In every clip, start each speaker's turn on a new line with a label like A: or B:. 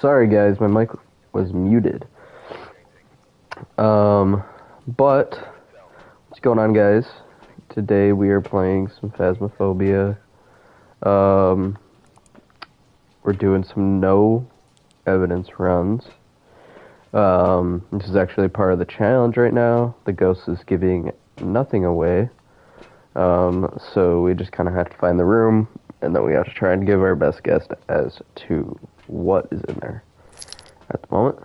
A: Sorry guys, my mic was muted. But what's going on, guys? Today we are playing some Phasmophobia. We're doing some no evidence runs. This is actually part of the challenge right now. The ghost is giving nothing away. So we just kind of have to find the room, and then we have to try and give our best guess as to what is in there at the moment.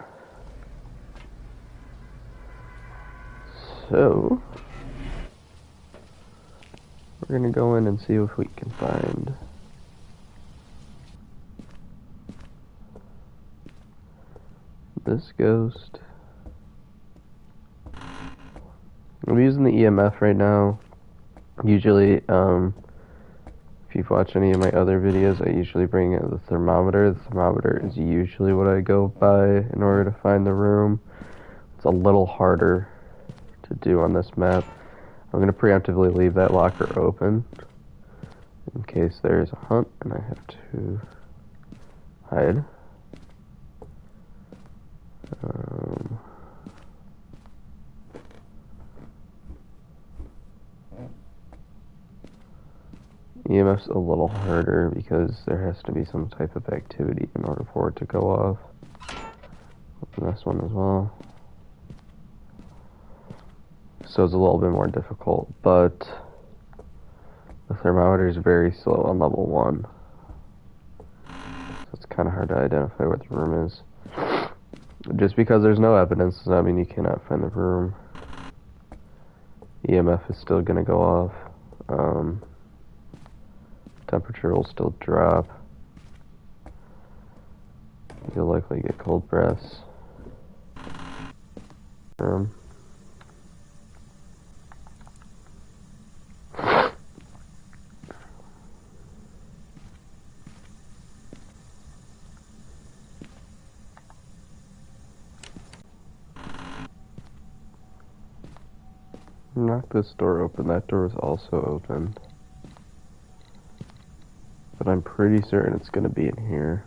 A: So we're gonna go in and see if we can find this ghost. I'm using the EMF right now. Usually, if you've watched any of my other videos, I usually bring the thermometer. The thermometer is usually what I go by in order to find the room. It's a little harder to do on this map. I'm going to preemptively leave that locker open in case there's a hunt and I have to hide. EMF's a little harder because there has to be some type of activity in order for it to go off. Open this one as well. So it's a little bit more difficult, but the thermometer is very slow on level 1. So it's kind of hard to identify what the room is. Just because there's no evidence does not mean you cannot find the room. EMF is still going to go off. Temperature will still drop. You'll likely get cold breaths. Knock this door open. That door is also open. But I'm pretty certain it's going to be in here.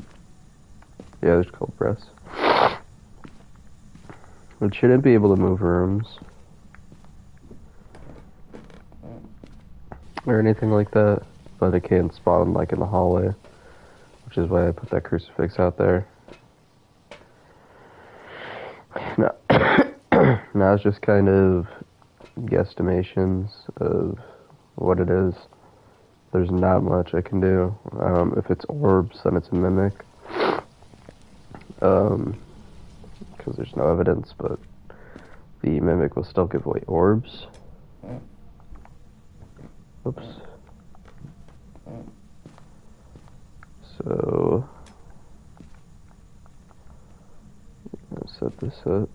A: Yeah, there's cold breaths. It shouldn't be able to move rooms or anything like that, but it can spawn like in the hallway, which is why I put that crucifix out there. Now, now it's just kind of guesstimations of what it is. There's not much I can do. If it's orbs, then it's a mimic. Because there's no evidence, but the mimic will still give away orbs. Oops. So, let's set this up.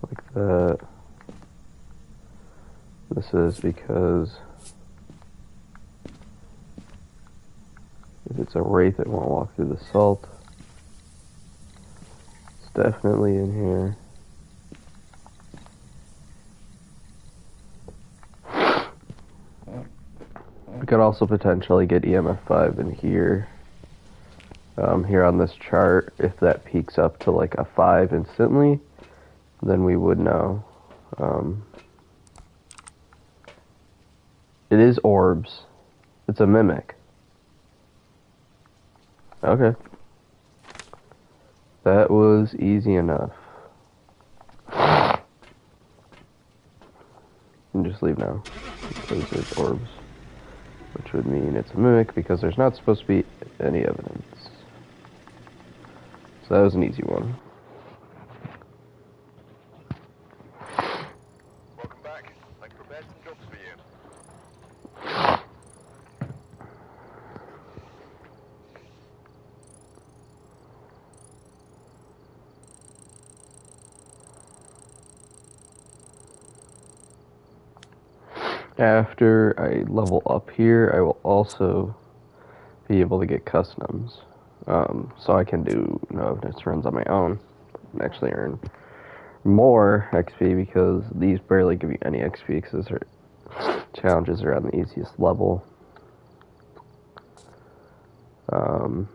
A: Like that. This is because if it's a wraith, it won't walk through the salt. It's definitely in here. We could also potentially get EMF 5 in here. Here on this chart, if that peaks up to like a 5 instantly, then we would know. It is orbs. It's a mimic. Okay. That was easy enough. And just leave now. Because there's orbs. Which would mean it's a mimic because there's not supposed to be any evidence. So that was an easy one.
B: Welcome back. I prepared some jobs for you.
A: After I level up here, I will also be able to get customs. So I can do no evidence runs on my own and actually earn more XP because these barely give you any XP because challenges are on the easiest level. Um,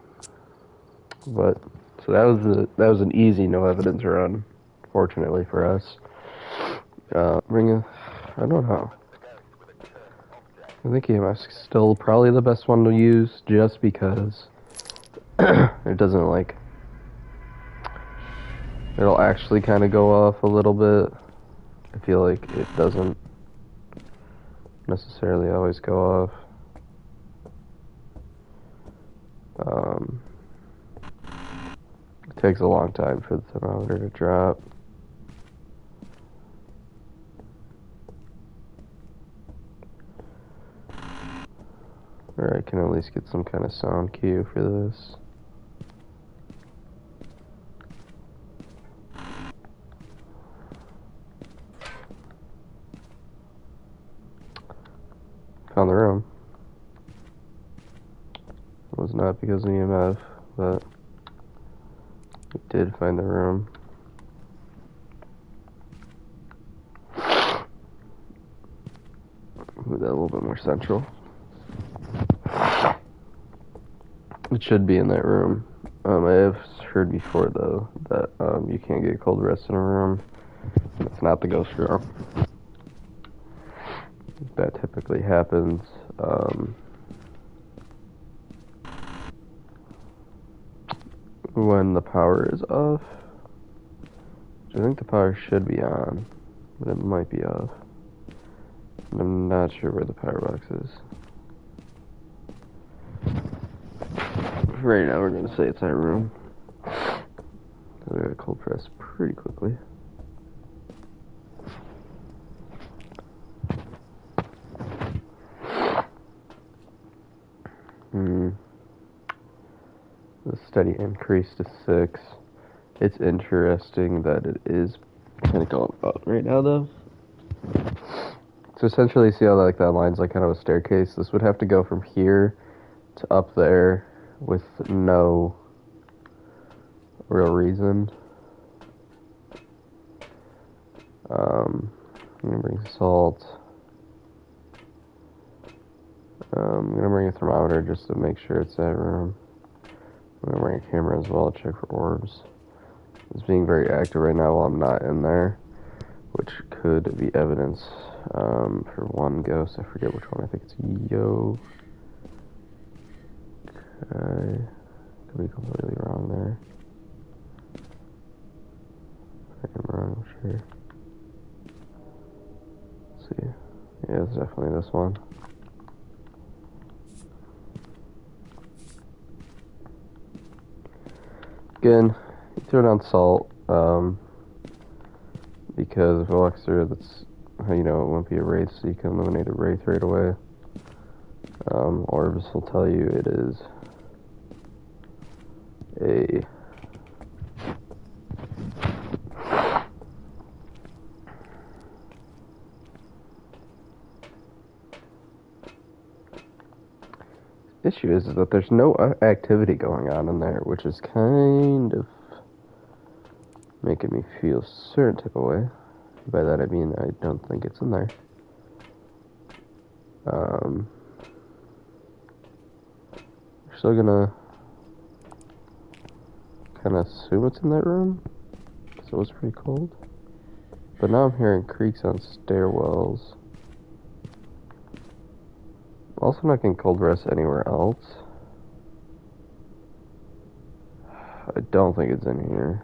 A: but so that was an easy no evidence run, fortunately for us. I don't know. I think EMF's still probably the best one to use, just because it doesn't like. It'll actually kind of go off a little bit. I feel like it doesn't necessarily always go off. It takes a long time for the thermometer to drop. Or I can at least get some kind of sound cue for this. Found the room. It was not because of EMF, but we did find the room. Move that a little bit more central. It should be in that room. I have heard before, though, that you can't get cold rest in a room. It's not the ghost room. That typically happens when the power is off. I think the power should be on, but it might be off. And I'm not sure where the power box is. Right now, we're going to say it's that room. I got to cold press pretty quickly. The steady increase to 6. It's interesting that it is kind of going up right now, though. So essentially, see how like that line's like kind of a staircase? This would have to go from here to up there with no real reason. I'm gonna bring salt. I'm gonna bring a thermometer just to make sure it's that room. I'm gonna bring a camera as well to check for orbs. It's being very active right now while I'm not in there, which could be evidence for one ghost. I forget which one. I think it's Yo. Okay. Could be completely wrong there. I am wrong, I'm sure. Let's see. Yeah, it's definitely this one. Again, you throw down salt, because if it walks through, that's how you know it won't be a wraith, so you can eliminate a wraith right away. Orbs will tell you it is a issue is that there's no activity going on in there, which is kind of making me feel a certain type of way. By that I mean I don't think it's in there. We're still gonna kind of assume it's in that room, because it was pretty cold. But now I'm hearing creaks on stairwells. Also not getting cold rest anywhere else. I don't think it's in here.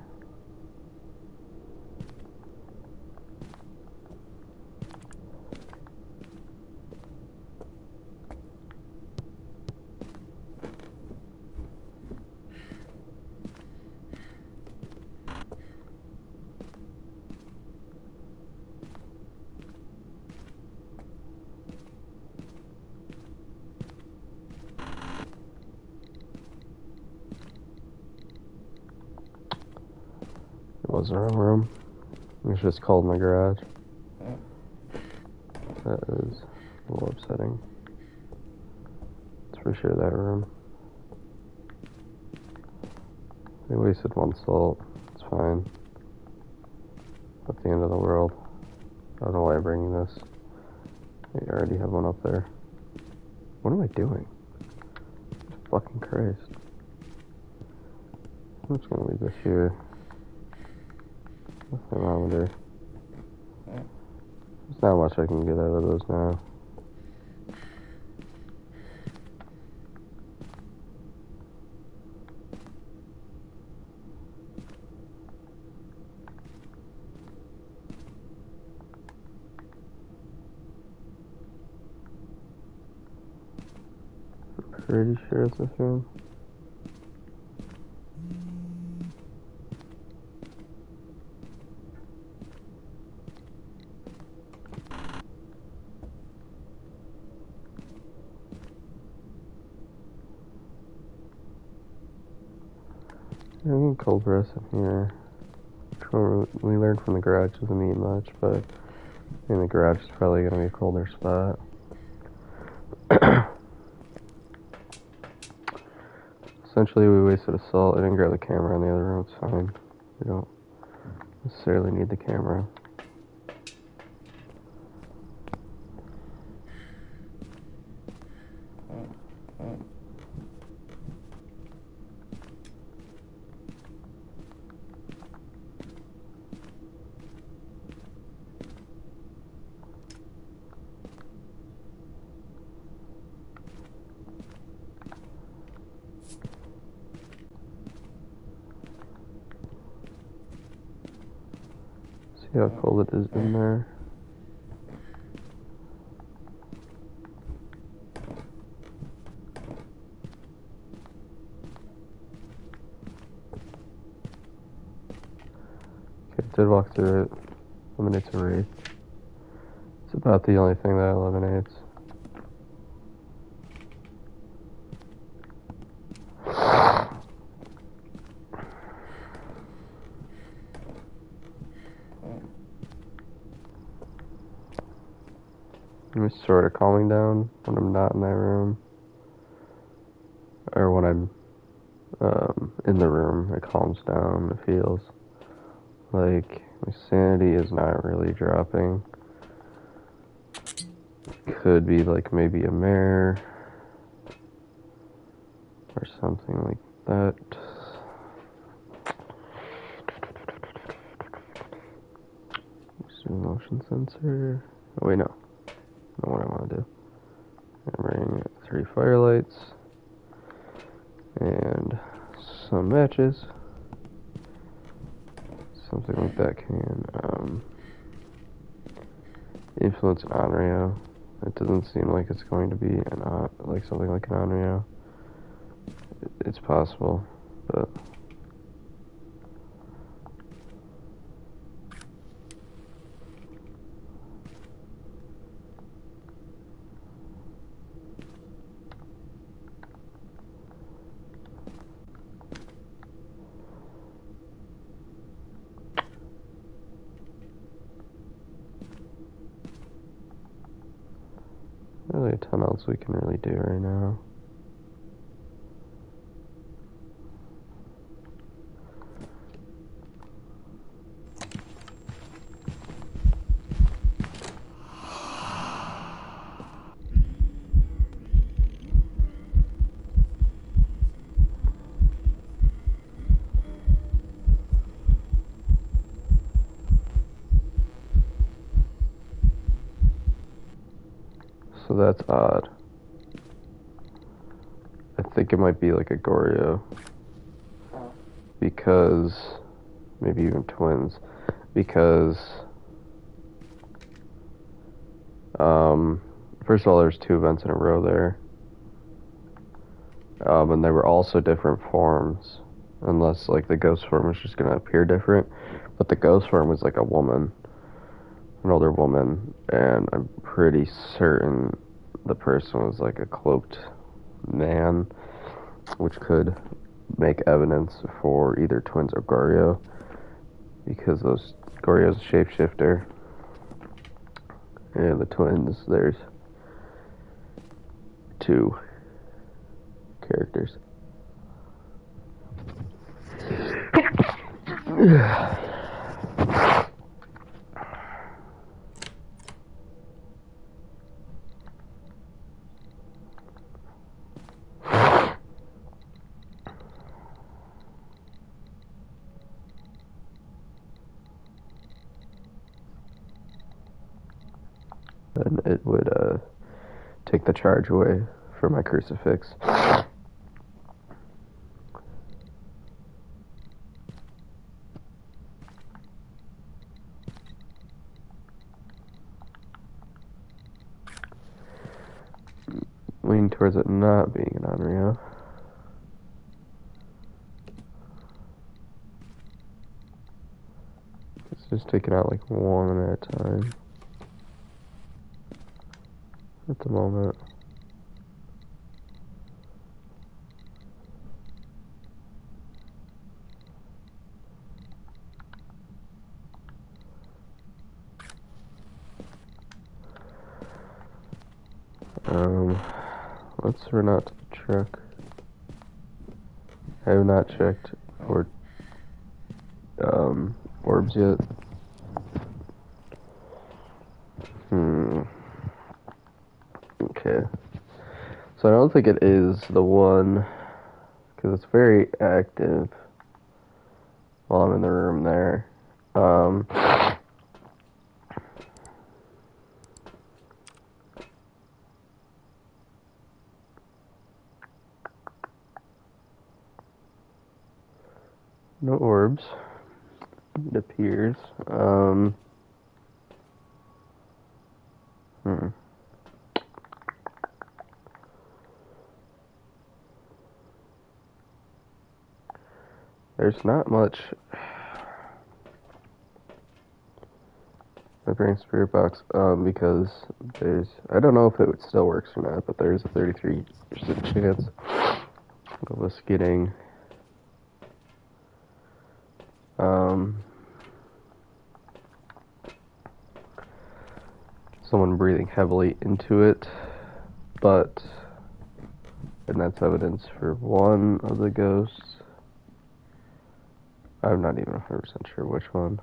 A: It was the wrong room. It's just cold in my garage. That is a little upsetting. It's for sure that room. They wasted one salt. It's fine. Not the end of the world. I don't know why I'm bringing this. I already have one up there. What am I doing? Fucking Christ. I'm just gonna leave this here. The thermometer. There's not much I can get out of those now. Pretty sure it's this room. I think cold press in here. We learned from the garage doesn't mean much, but I think the garage is probably gonna be a colder spot. Essentially, we wasted assault. I didn't grab the camera in the other room. It's fine. We don't necessarily need the camera. See how cold it is in there? Okay, did walk through it. Eliminates a wraith. It's about the only thing that eliminates. I'm just sort of calming down when I'm not in that room. Or when I'm in the room, it calms down. It feels like my sanity is not really dropping. Could be like maybe a mare or something like that. Motion sensor. Oh wait, no. Not what I want to do. I'm bringing 3 firelights and some matches. Something like that can influence an Onryo. It doesn't seem like it's going to be like something like an Onryo. It's possible, but really a ton else we can really do right now. So that's odd. I think it might be like a Goryo. Because, maybe even twins. Because, first of all, there's 2 events in a row there. And they were also different forms. Unless, like, the ghost form was just gonna appear different. But the ghost form was like a woman. An older woman. And I'm pretty certain the person was like a cloaked man. Which could make evidence for either twins or Goryo. Because Goryo's a shapeshifter. And the twins, there's 2 characters. then it would take the charge away for my crucifix. Leaning towards it not being an Onryo. It's just taking out like one at a time at the moment. Let's run out to the truck. I have not checked for orbs yet. Okay. So I don't think it is the one, because it's very active while I'm in the room there. No orbs, it appears. There's not much. My brain spirit box, because there's, I don't know if it still works or not, but there's a 33% chance of us getting someone breathing heavily into it, and that's evidence for one of the ghosts. I'm not even 100% sure which one.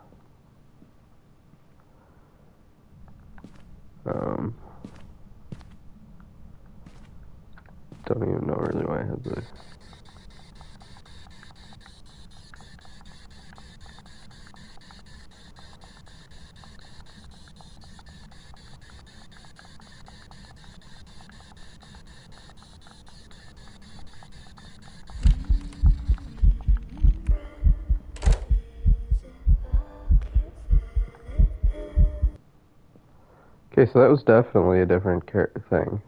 A: Don't even know really why I have this. Okay, so that was definitely a different thing.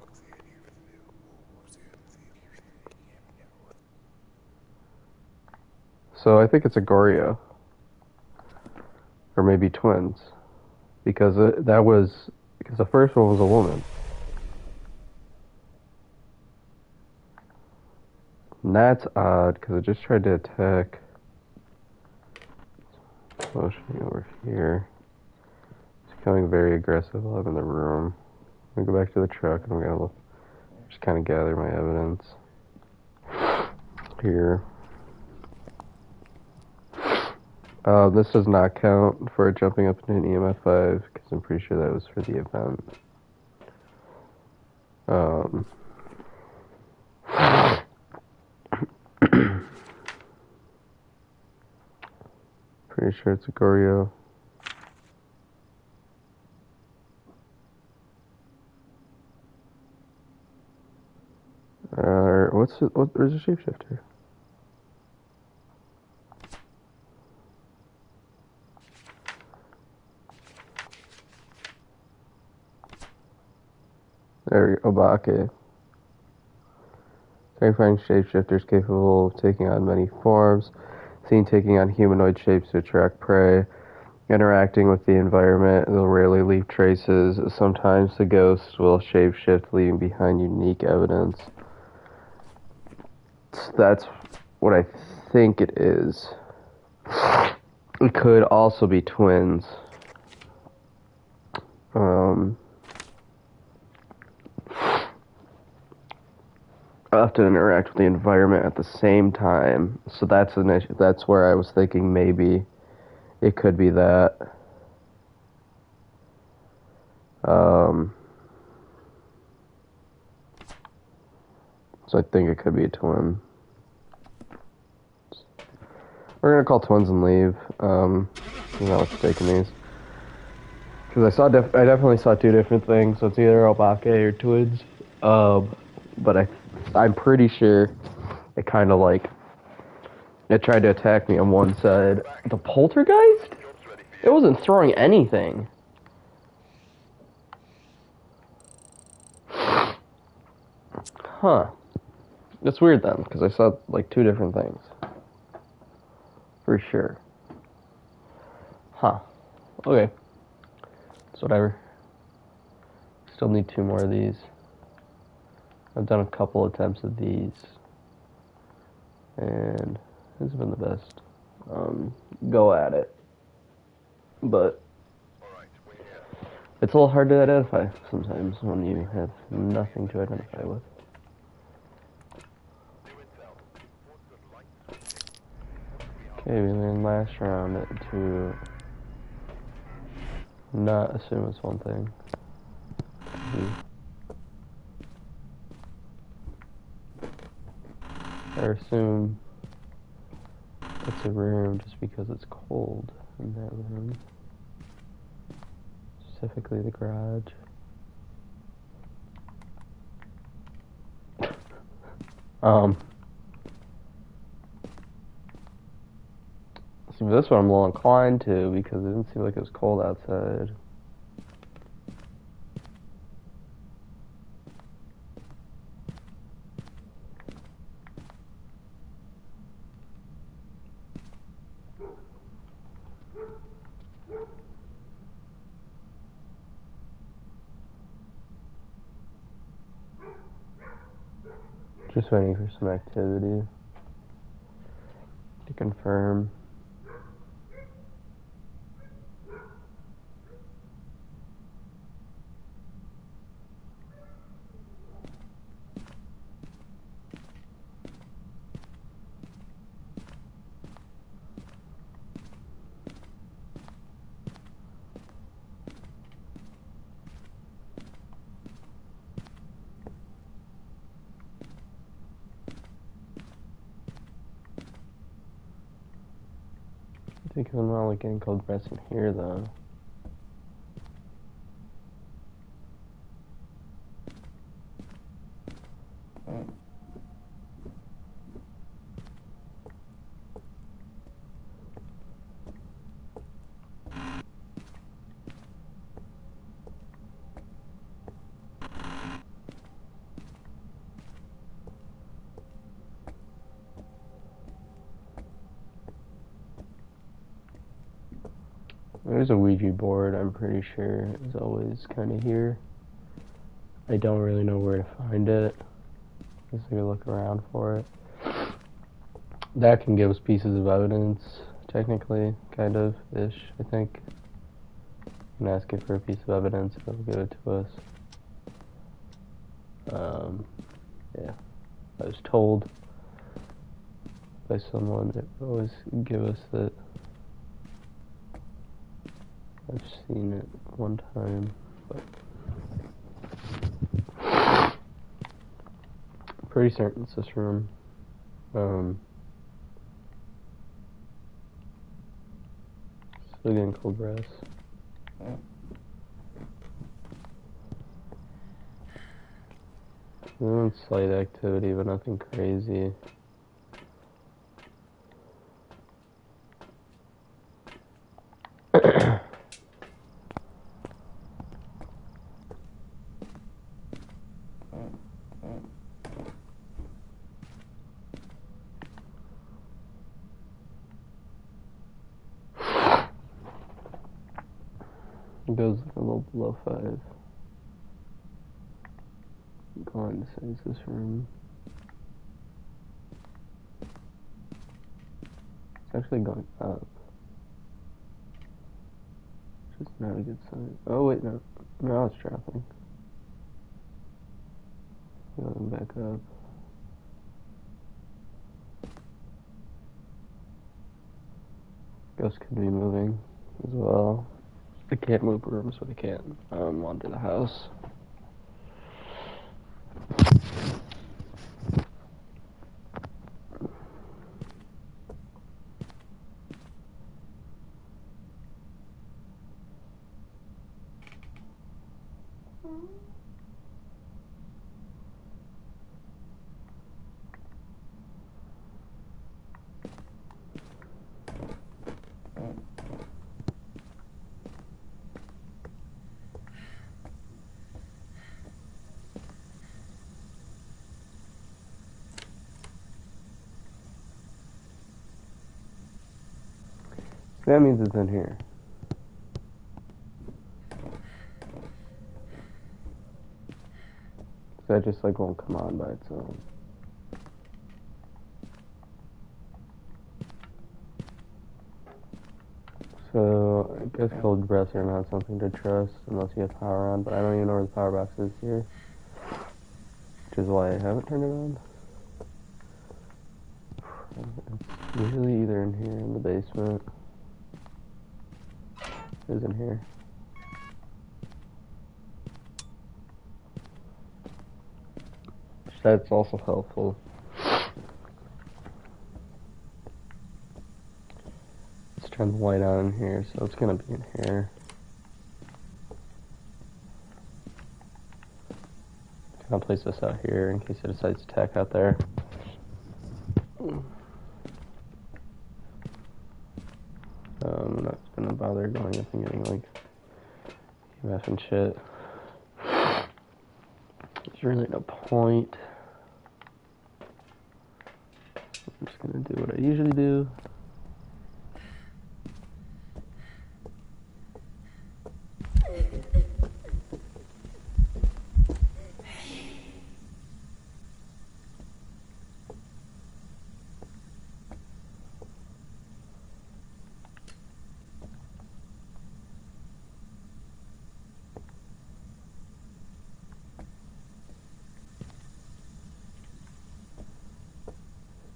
A: So I think it's a Goryo. Or maybe twins. Because because the first one was a woman. And that's odd, because it just tried to attack. Motioning over here. It's becoming very aggressive while I'm in the room. I'm gonna go back to the truck and I'm gonna just kind of gather my evidence here. This does not count for jumping up into an EMF 5 because I'm pretty sure that was for the event. Pretty sure it's a Goryo. Where's the shapeshifter? There we go, Obake. Terrifying shapeshifters capable of taking on many forms, seen taking on humanoid shapes to attract prey, interacting with the environment, they'll rarely leave traces. Sometimes the ghosts will shapeshift, leaving behind unique evidence. That's what I think it is. It could also be twins. Often interact with the environment at the same time. So that's an issue. That's where I was thinking maybe it could be that. So I think it could be a twin. We're gonna call twins and leave. I'm not taking these. Because I definitely saw two different things. So it's either Obake or twins. But I'm pretty sure it kind of like it tried to attack me on one side. The poltergeist?
B: Job's ready for
A: It
B: you.
A: wasn't throwing anything. Huh. It's weird then, because I saw like two different things. For sure. Huh. Okay. It's whatever. Still need two more of these. I've done a couple attempts of these. And this has been the best. Go at it. But
B: Alright, we're here.
A: it's a little hard to identify sometimes when you have nothing to identify with.
B: New intel. Reports that light we are
A: Okay, we learned last round to not assume it's one thing. Or assume it's a room just because it's cold in that room. Specifically the garage. See, this one I'm a little inclined to because it didn't seem like it was cold outside. Just waiting for some activity to confirm. I think I'm not like getting cold breaths in here though. There's a Ouija board, I'm pretty sure, is always kind of here. I don't really know where to find it. Just like look around for it. That can give us pieces of evidence, technically, kind of, ish, I think. You can ask it for a piece of evidence, it'll give it to us. Yeah. I was told by someone that always give us that. I've seen it one time, but pretty certain it's this room. Still getting cold breaths. Doing slight activity, but nothing crazy. It goes like a little below 5. I'm going to say it's this room. It's actually going up. Which is not a good sign. Oh wait, no. Now it's dropping. Going back up. Ghosts could be moving as well. I can't move rooms, but I can't wander the house. That means it's in here. That just like won't come on by its own. So I guess cold breaths are not something to trust unless you have power on, but I don't even know where the power box is here. Which is why I haven't turned it on. It's usually either in here in the basement. It is in here. That's also helpful. Let's turn the light on in here, so it's gonna be in here. I'll place this out here in case it decides to attack out there. I'm not gonna bother going up and getting like EMF and shit. There's really no point. I'm just gonna do what I usually do.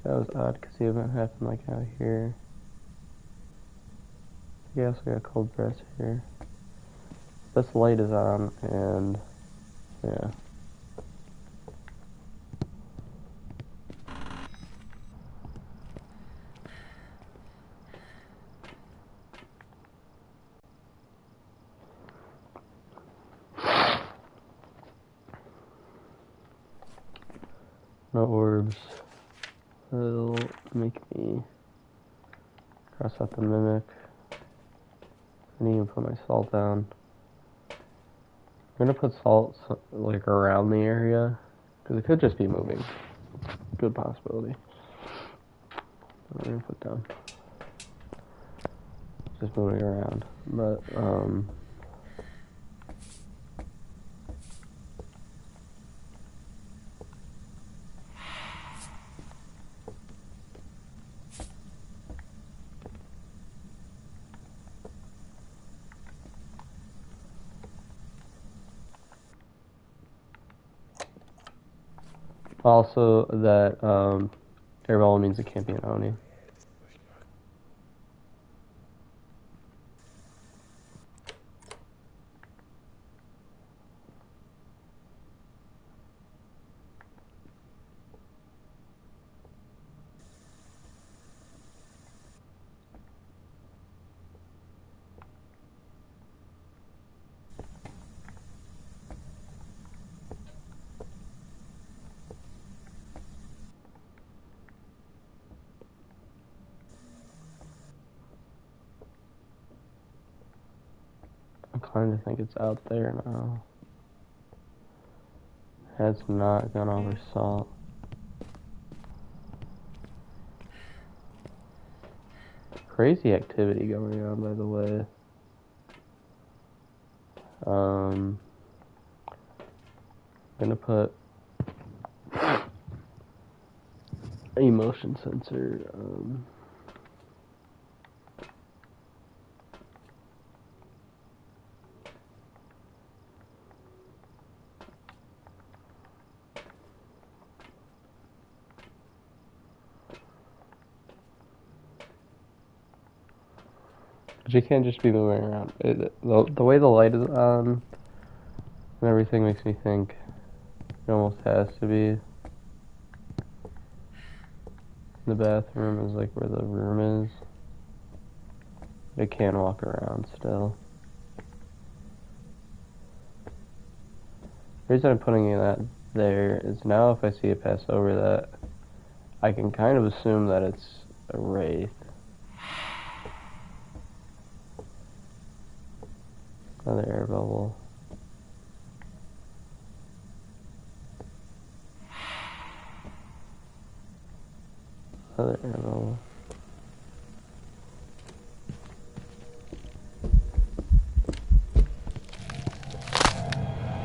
A: That was odd because the event happened like out here. Yeah, also got cold breath here. This light is on, and yeah. No orbs. It'll make me cross out the mimic. I need to put my salt down. I'm gonna put salt like around the area because it could just be moving. Good possibility. I'm gonna put down. Just moving around, but also that airball means it can't be an Oni. I'm inclined to think it's out there now. Has not gone over salt. Crazy activity going on, by the way. I'm gonna put a motion sensor. But you can't just be moving around. The way the light is on and everything makes me think it almost has to be. The bathroom is like where the room is. It can walk around still. The reason I'm putting that there is now if I see it pass over that, I can kind of assume that it's a wraith. Another air bubble. Another air bubble.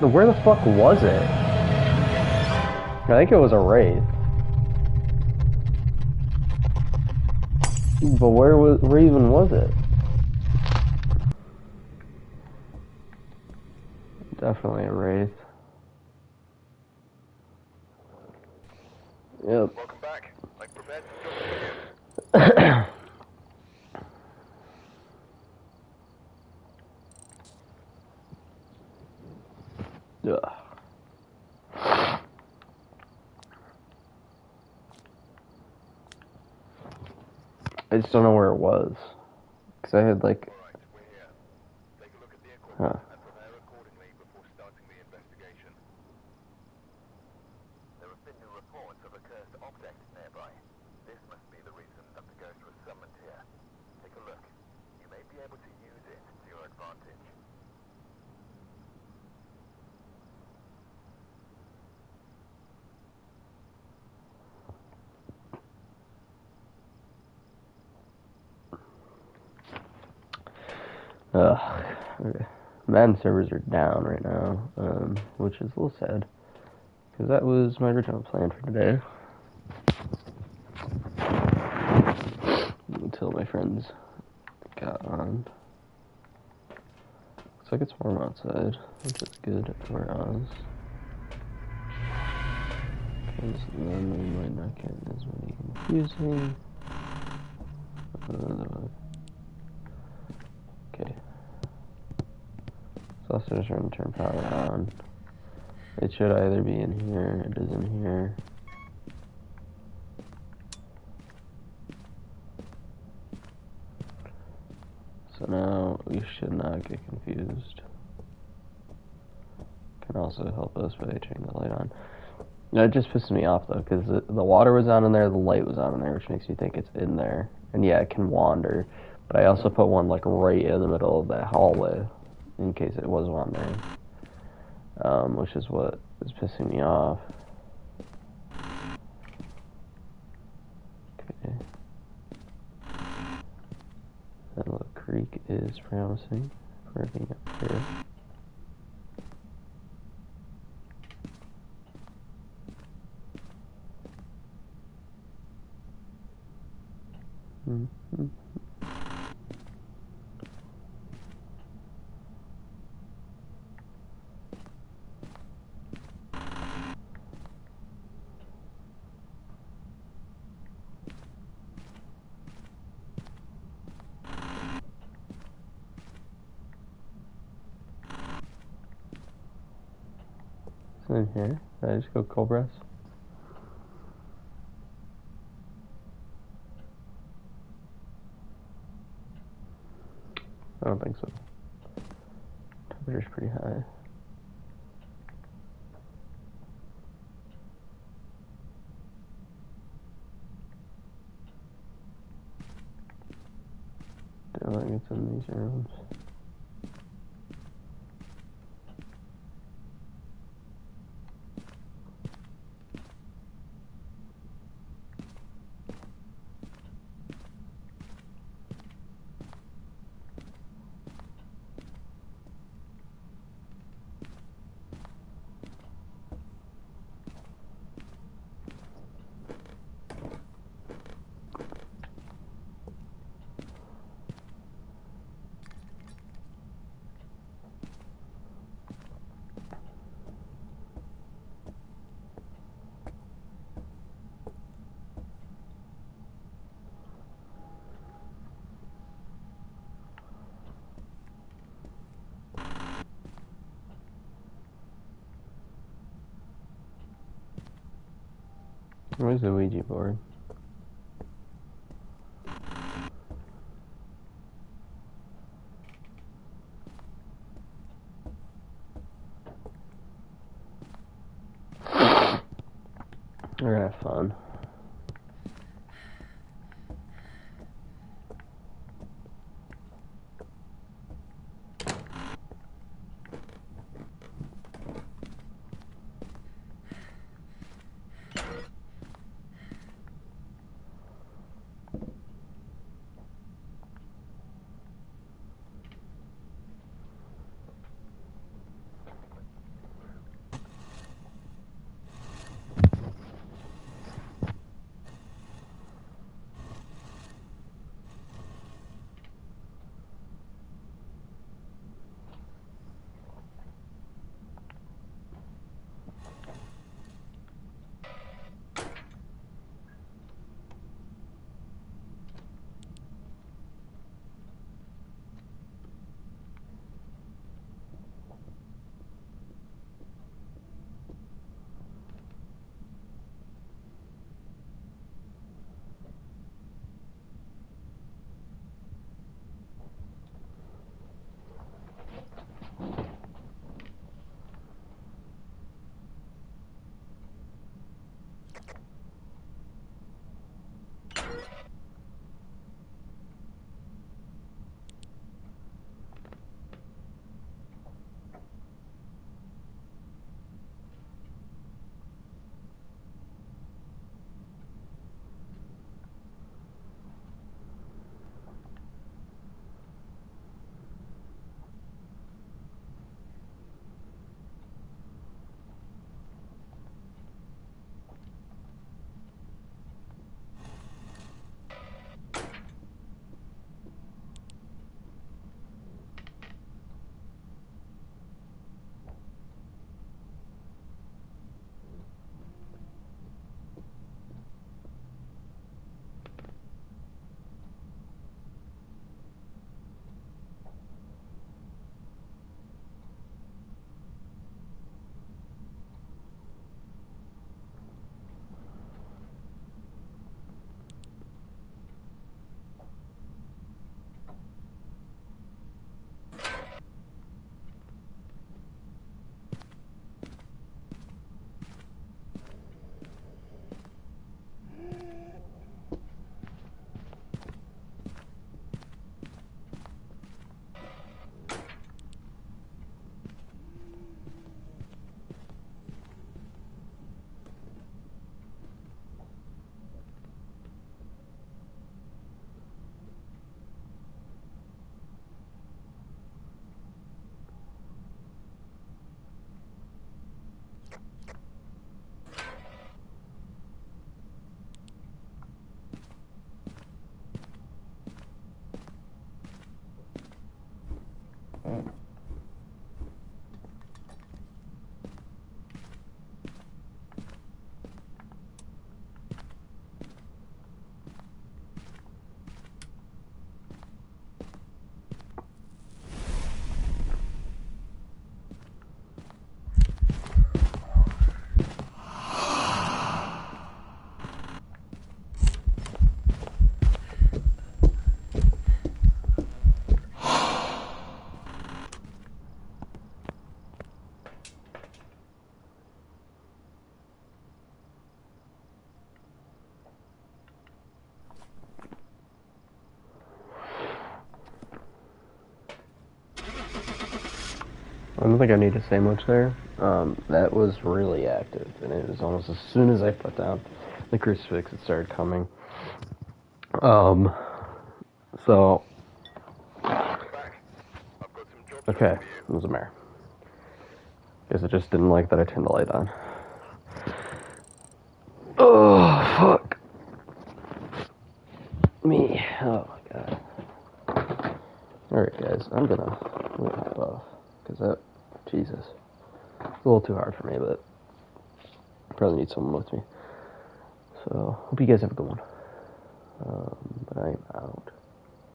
A: Where the fuck was it? I think it was a wraith. But where even was it? Definitely a wraith. Yep.
B: Welcome back. I've prepared some jobs for you.
A: Ugh. I just don't know where it was. Because I had like...
B: Alright, we're here. Take a look at the
A: Huh.
B: equipment and prepare accordingly before starting the investigation. There have been new reports of a cursed object nearby. This must be the reason that the ghost was summoned here. Take a look. You may be able to use it to your advantage.
A: Ugh. Okay. Madden servers are down right now, which is a little sad. Because that was my original plan for today. Until my friends got on. Looks like it's warm outside, which is good for us. Because then we might not get as many confusing. Okay. So also just trying to turn power on. It should either be in here, it is in here. So now we should not get confused. Can also help us by turning the light on. It just pisses me off though, because the water was on in there, the light was on in there, which makes me think it's in there. And yeah, it can wander. But I also put one like right in the middle of that hallway, in case it was wandering. Which is what is pissing me off. Okay. That little creek is promising for being up here. Mm-hmm. It's in here. Did I just go Cobras? I don't think so. Temperature's pretty high. Don't think it's in these rooms. Where's the Ouija board? We're gonna have fun. I don't think I need to say much there. That was really active, and it was almost as soon as I put down the crucifix, it started coming. So, okay, it was a mare. Guess it just didn't like that I turned the light on. Oh, fuck. Me. Oh, my God. Alright, guys, I'm gonna hop off. Because that, Jesus. It's a little too hard for me, but I probably need someone with me. So, hope you guys have a good one. But I'm out.